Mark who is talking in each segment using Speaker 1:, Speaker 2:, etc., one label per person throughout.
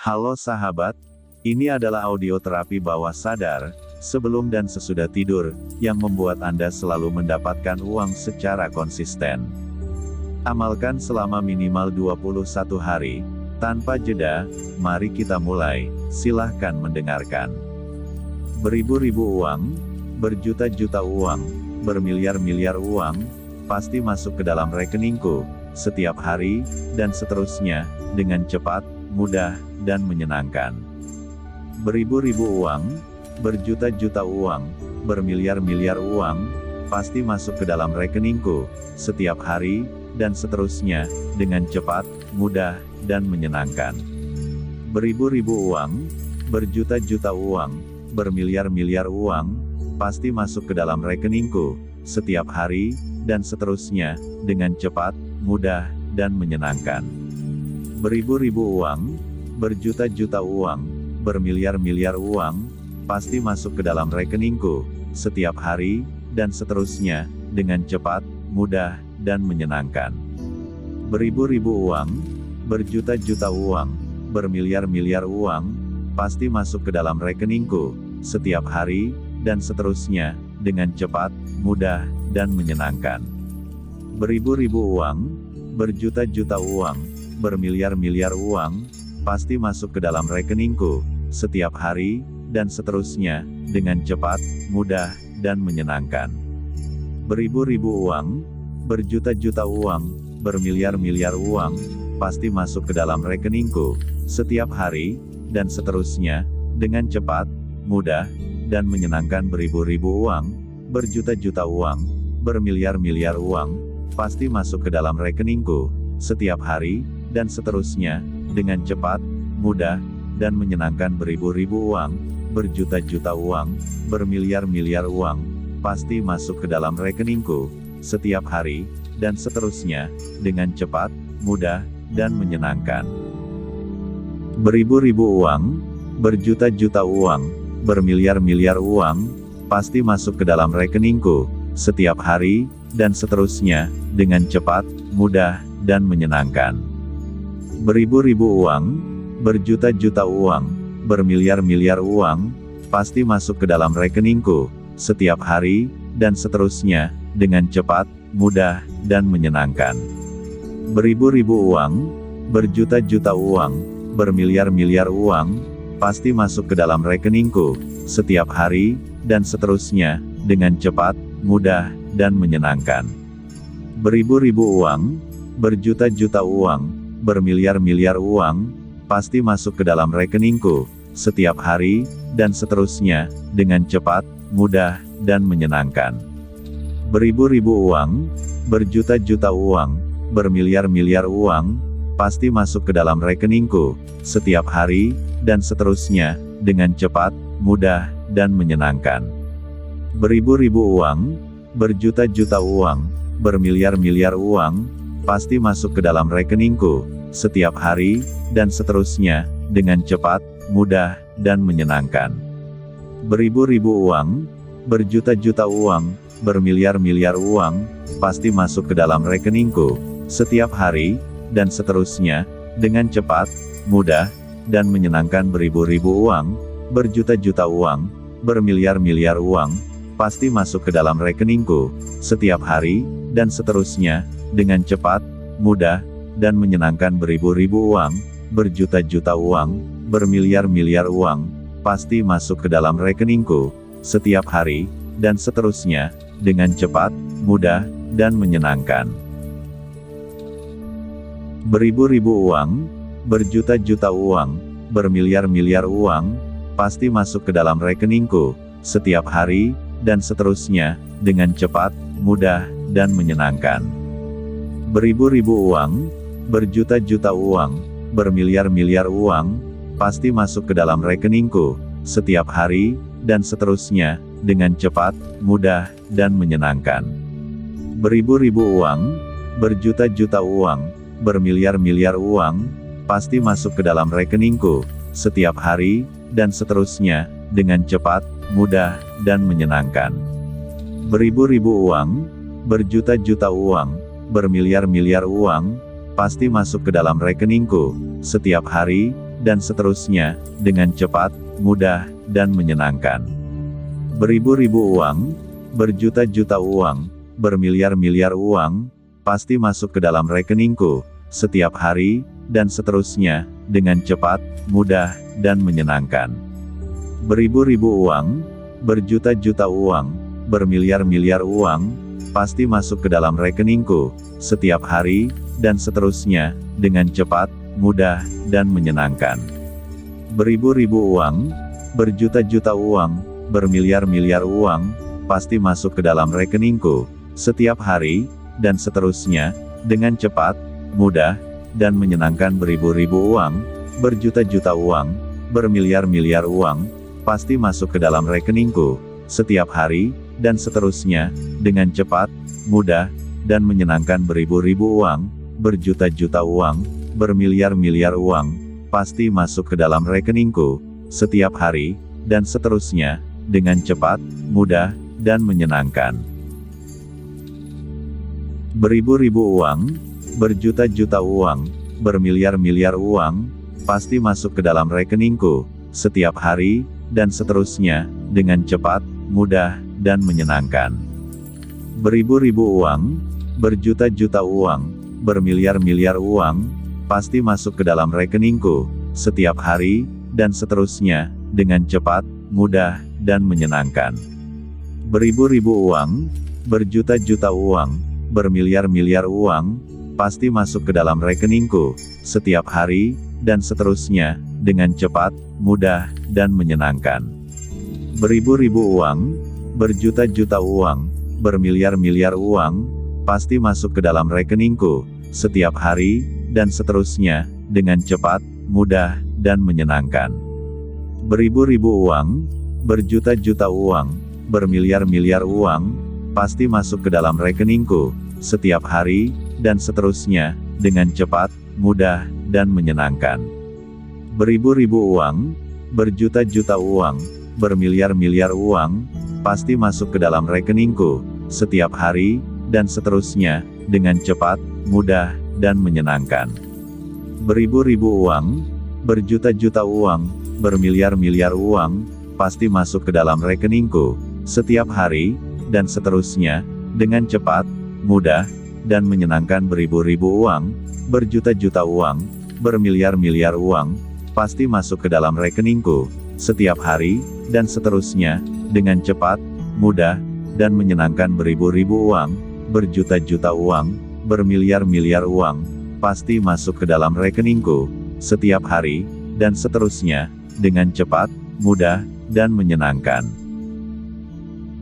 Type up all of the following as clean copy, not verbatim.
Speaker 1: Halo sahabat, ini adalah audio terapi bawah sadar, sebelum dan sesudah tidur, yang membuat Anda selalu mendapatkan uang secara konsisten. Amalkan selama minimal 21 hari, tanpa jeda. Mari kita mulai, silahkan mendengarkan. Beribu-ribu uang, berjuta-juta uang, bermiliar-miliar uang, pasti masuk ke dalam rekeningku, setiap hari, dan seterusnya, dengan cepat, mudah, dan menyenangkan. Beribu-ribu uang, berjuta-juta uang, bermiliar-miliar uang, pasti masuk ke dalam rekeningku, setiap hari, dan seterusnya, dengan cepat, mudah, dan menyenangkan. Beribu-ribu uang, berjuta-juta uang, bermiliar-miliar uang, pasti masuk ke dalam rekeningku, setiap hari, dan seterusnya, dengan cepat, mudah, dan menyenangkan. Beribu-ribu uang, berjuta-juta uang, bermiliar-miliar uang, pasti masuk ke dalam rekeningku, setiap hari, dan seterusnya, dengan cepat, mudah, dan menyenangkan. Beribu-ribu uang, berjuta-juta uang, bermiliar-miliar uang, pasti masuk ke dalam rekeningku, setiap hari, dan seterusnya, dengan cepat, mudah, dan menyenangkan. Beribu-ribu uang, berjuta-juta uang, bermiliar-miliar uang, pasti masuk ke dalam rekeningku, setiap hari, dan seterusnya, dengan cepat, mudah, dan menyenangkan. Beribu-ribu uang, berjuta-juta uang, bermiliar-miliar uang, pasti masuk ke dalam rekeningku, setiap hari, dan seterusnya, dengan cepat, mudah, dan menyenangkan. Beribu-ribu uang, berjuta-juta uang, bermiliar-miliar uang, pasti masuk ke dalam rekeningku, setiap hari, dan seterusnya, dengan cepat, mudah, dan menyenangkan. Beribu-ribu uang, berjuta-juta uang, bermiliar-miliar uang, pasti masuk ke dalam rekeningku, setiap hari, dan seterusnya, dengan cepat, mudah, dan menyenangkan. Beribu-ribu uang, berjuta-juta uang, bermiliar-miliar uang, pasti masuk ke dalam rekeningku, setiap hari, dan seterusnya, dengan cepat, mudah, dan menyenangkan. Beribu-ribu uang, berjuta-juta uang, bermiliar-miliar uang, pasti masuk ke dalam rekeningku, setiap hari, dan seterusnya, dengan cepat, mudah, dan menyenangkan. Beribu-ribu uang, berjuta-juta uang, bermiliar-miliar uang, pasti masuk ke dalam rekeningku, setiap hari, dan seterusnya, dengan cepat, mudah, dan menyenangkan. Beribu-ribu uang, berjuta-juta uang, bermiliar-miliar uang, pasti masuk ke dalam rekeningku, setiap hari, dan seterusnya, dengan cepat, mudah, dan menyenangkan. Beribu-ribu uang, berjuta-juta uang, bermiliar-miliar uang, pasti masuk ke dalam rekeningku, setiap hari, dan seterusnya, dengan cepat, mudah, dan menyenangkan. Beribu-ribu uang, berjuta-juta uang, bermiliar-miliar uang, pasti masuk ke dalam rekeningku, setiap hari, dan seterusnya, dengan cepat, mudah, dan menyenangkan. Beribu-ribu uang, berjuta-juta uang, bermiliar-miliar uang, pasti masuk ke dalam rekeningku, setiap hari, dan seterusnya, dengan cepat, mudah, dan menyenangkan. Beribu-ribu uang, berjuta-juta uang, bermiliar-miliar uang, pasti masuk ke dalam rekeningku, setiap hari, dan seterusnya, dengan cepat, mudah, dan menyenangkan. Beribu-ribu uang, berjuta-juta uang, bermiliar-miliar uang, pasti masuk ke dalam rekeningku, setiap hari, dan seterusnya, dengan cepat, mudah, dan menyenangkan. Beribu-ribu uang, berjuta-juta uang, bermiliar-miliar uang, pasti masuk ke dalam rekeningku, setiap hari, dan seterusnya, dengan cepat, mudah, dan menyenangkan. Beribu-ribu uang, berjuta-juta uang, bermiliar-miliar uang, pasti masuk ke dalam rekeningku, setiap hari, dan seterusnya, dengan cepat, mudah, dan menyenangkan. Beribu-ribu uang, berjuta-juta uang, bermiliar-miliar uang, pasti masuk ke dalam rekeningku, setiap hari, dan seterusnya, dengan cepat, mudah, dan menyenangkan. Beribu-ribu uang, berjuta-juta uang, bermiliar-miliar uang, pasti masuk ke dalam rekeningku, setiap hari, dan seterusnya, dengan cepat, mudah, dan menyenangkan. Beribu-ribu uang, berjuta-juta uang, bermiliar-miliar uang, pasti masuk ke dalam rekeningku, setiap hari, dan seterusnya, dengan cepat, mudah, dan menyenangkan. Beribu-ribu uang, berjuta-juta uang, bermiliar-miliar uang, pasti masuk ke dalam rekeningku, setiap hari, dan seterusnya, dengan cepat, mudah, dan menyenangkan. Beribu-ribu uang, berjuta-juta uang, bermiliar-miliar uang, pasti masuk ke dalam rekeningku, setiap hari, dan seterusnya, dengan cepat, mudah, dan menyenangkan. Beribu-ribu uang, berjuta-juta uang, bermiliar-miliar uang, pasti masuk ke dalam rekeningku, setiap hari, dan seterusnya, dengan cepat, mudah, dan menyenangkan. Beribu-ribu uang, berjuta-juta uang, bermiliar-miliar uang, pasti masuk ke dalam rekeningku, setiap hari, dan seterusnya, dengan cepat, mudah, dan menyenangkan. Beribu-ribu uang, berjuta-juta uang, bermiliar-miliar uang, pasti masuk ke dalam rekeningku, setiap hari, dan seterusnya, dengan cepat, mudah, dan menyenangkan. Beribu-ribu uang, berjuta-juta uang, bermiliar-miliar uang, pasti masuk ke dalam rekeningku, setiap hari, dan seterusnya, dengan cepat, mudah, dan menyenangkan. Beribu-ribu uang, berjuta-juta uang, bermiliar-miliar uang, pasti masuk ke dalam rekeningku, setiap hari, dan seterusnya, dengan cepat, mudah, dan menyenangkan. Beribu-ribu uang, berjuta-juta uang, bermiliar-miliar uang, pasti masuk ke dalam rekeningku, setiap hari, dan seterusnya, dengan cepat, mudah, dan menyenangkan. Beribu-ribu uang, berjuta-juta uang, bermiliar-miliar uang, pasti masuk ke dalam rekeningku, setiap hari, dan seterusnya, dengan cepat, mudah, dan menyenangkan. Beribu-ribu uang, berjuta-juta uang, bermiliar-miliar uang, pasti masuk ke dalam rekeningku, setiap hari, dan seterusnya, dengan cepat, mudah, dan menyenangkan. Beribu-ribu uang, berjuta-juta uang, bermiliar-miliar uang, pasti masuk ke dalam rekeningku, setiap hari, dan seterusnya, dengan cepat, mudah, dan menyenangkan. Beribu-ribu uang, berjuta-juta uang, bermiliar-miliar uang, pasti masuk ke dalam rekeningku, setiap hari, dan seterusnya, dengan cepat, mudah, dan menyenangkan. Beribu-ribu uang, berjuta-juta uang, bermiliar-miliar uang, pasti masuk ke dalam rekeningku, setiap hari, dan seterusnya, dengan cepat, mudah, dan menyenangkan.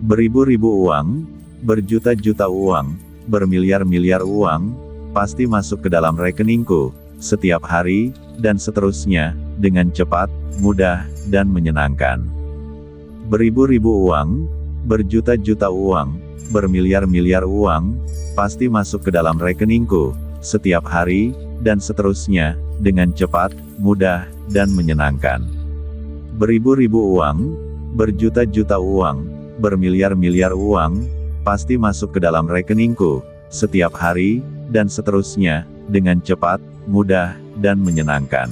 Speaker 1: Beribu-ribu uang, berjuta-juta uang, bermiliar-miliar uang, pasti masuk ke dalam rekeningku, setiap hari, dan seterusnya, dengan cepat, mudah, dan menyenangkan. Beribu-ribu uang, berjuta-juta uang, bermiliar-miliar uang, pasti masuk ke dalam rekeningku, setiap hari, dan seterusnya, dengan cepat, mudah, dan menyenangkan. Beribu-ribu uang, berjuta-juta uang, bermiliar-miliar uang, pasti masuk ke dalam rekeningku, setiap hari, dan seterusnya, dengan cepat, mudah, dan menyenangkan.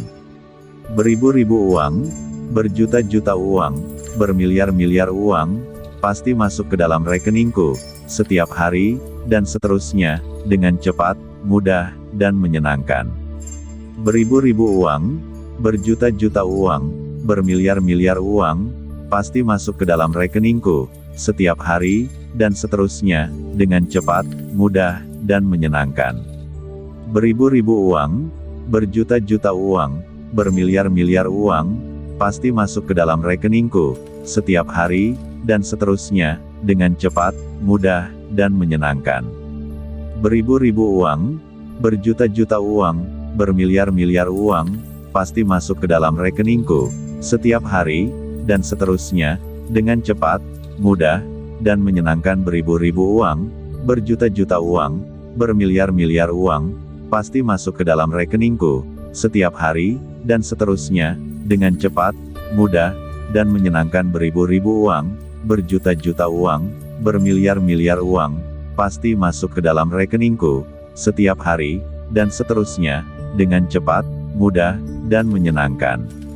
Speaker 1: Beribu-ribu uang, berjuta-juta uang, bermiliar-miliar uang, pasti masuk ke dalam rekeningku, setiap hari, dan seterusnya, dengan cepat, mudah, dan menyenangkan. Beribu-ribu uang, berjuta-juta uang, bermiliar-miliar uang, pasti masuk ke dalam rekeningku, setiap hari, dan seterusnya, dengan cepat, mudah, dan menyenangkan. Beribu-ribu uang, berjuta-juta uang, bermiliar-miliar uang, pasti masuk ke dalam rekeningku, setiap hari, dan seterusnya, dengan cepat, mudah, dan menyenangkan. Beribu-ribu uang, berjuta-juta uang, bermiliar-miliar uang, pasti masuk ke dalam rekeningku, setiap hari, dan seterusnya, dengan cepat, mudah, dan menyenangkan. Beribu-ribu uang, berjuta-juta uang, bermiliar-miliar uang, pasti masuk ke dalam rekeningku, setiap hari, dan seterusnya, dengan cepat, mudah, dan menyenangkan. Beribu-ribu uang, berjuta-juta uang, bermiliar-miliar uang, pasti masuk ke dalam rekeningku, setiap hari, dan seterusnya, dengan cepat, mudah, dan menyenangkan.